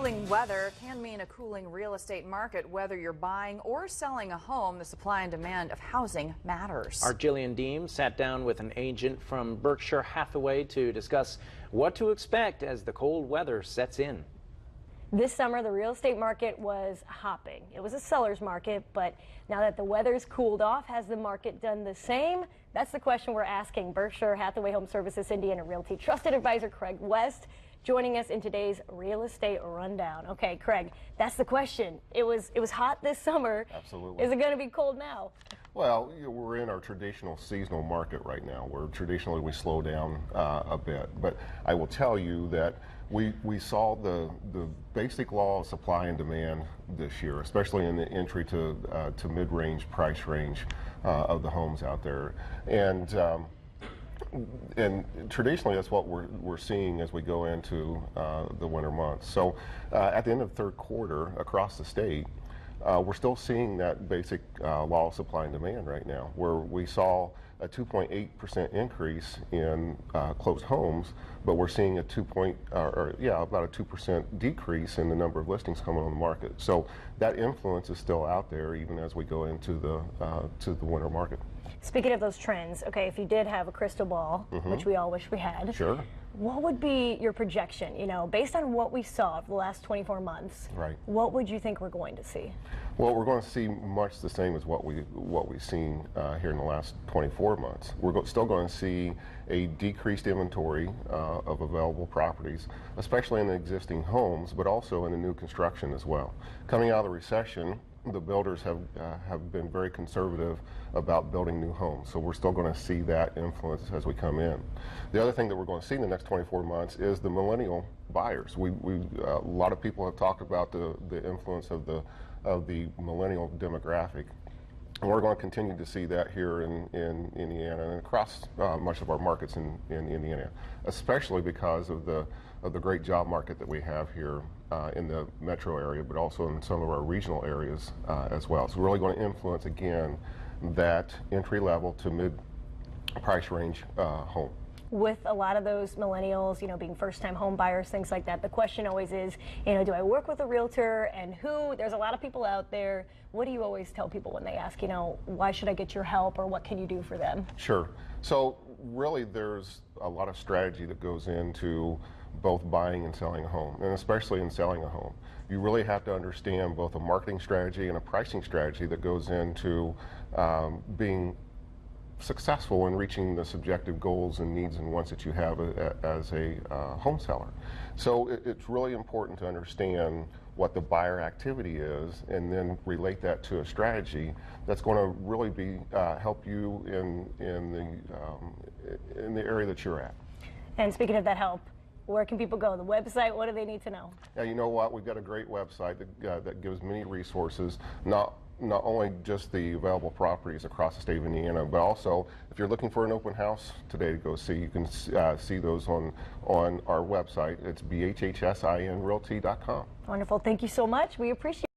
Cooling weather can mean a cooling real estate market. Whether you're buying or selling a home, the supply and demand of housing matters. Our Jillian Deem sat down with an agent from Berkshire Hathaway to discuss what to expect as the cold weather sets in. This summer, the real estate market was hopping. It was a seller's market, but now that the weather's cooled off, has the market done the same? That's the question we're asking Berkshire Hathaway HomeServices Indiana Realty Trusted Advisor Craig West joining us in today's Real Estate Rundown. Okay, Craig, that's the question. It was hot this summer. Absolutely. Is it going to be cold now? Well, we're in our traditional seasonal market right now, where traditionally we slow down a bit. But I will tell you that we saw the basic law of supply and demand this year, especially in the entry to mid-range price range of the homes out there. And traditionally, that's what we're seeing as we go into the winter months. So at the end of the third quarter across the state, we're still seeing that basic law of supply and demand right now, where we saw a 2.8% increase in closed homes, but we're seeing about a 2% decrease in the number of listings coming on the market. So that influence is still out there even as we go into the winter market. Speaking of those trends, okay, if you did have a crystal ball, which we all wish we had, sure, what would be your projection, based on what we saw for the last 24 months? Right. What would you think we're going to see? Well, we're going to see much the same as what we've seen here in the last 24 months. We're still going to see a decreased inventory of available properties, especially in the existing homes, but also in the new construction as well. Coming out of the recession, the builders have been very conservative about building new homes, so we're still going to see that influence as we come in. The other thing that we're going to see in the next 24 months is the millennial buyers. A lot of people have talked about the influence of the millennial demographic, and we're going to continue to see that here in Indiana and across much of our markets in Indiana, especially because of the great job market that we have here in the metro area, but also in some of our regional areas as well. So we're really going to influence, again, that entry-level to mid-price range home. With a lot of those millennials, being first-time home buyers, things like that, the question always is, do I work with a realtor, and who? There's a lot of people out there. What do you always tell people when they ask, why should I get your help, or what can you do for them? Sure. So really, there's a lot of strategy that goes into both buying and selling a home, and especially in selling a home. You really have to understand both a marketing strategy and a pricing strategy that goes into being successful in reaching the subjective goals and needs and wants that you have as a home seller. So it's really important to understand what the buyer activity is and then relate that to a strategy that's going to really help you in the area that you're at. And speaking of that help, where can people go? The website, what do they need to know? Yeah, you know what? We've got a great website that gives many resources, not only just the available properties across the state of Indiana, but also if you're looking for an open house today to go see, you can see those on our website. It's bhhsinrealty.com. Wonderful. Thank you so much. We appreciate it.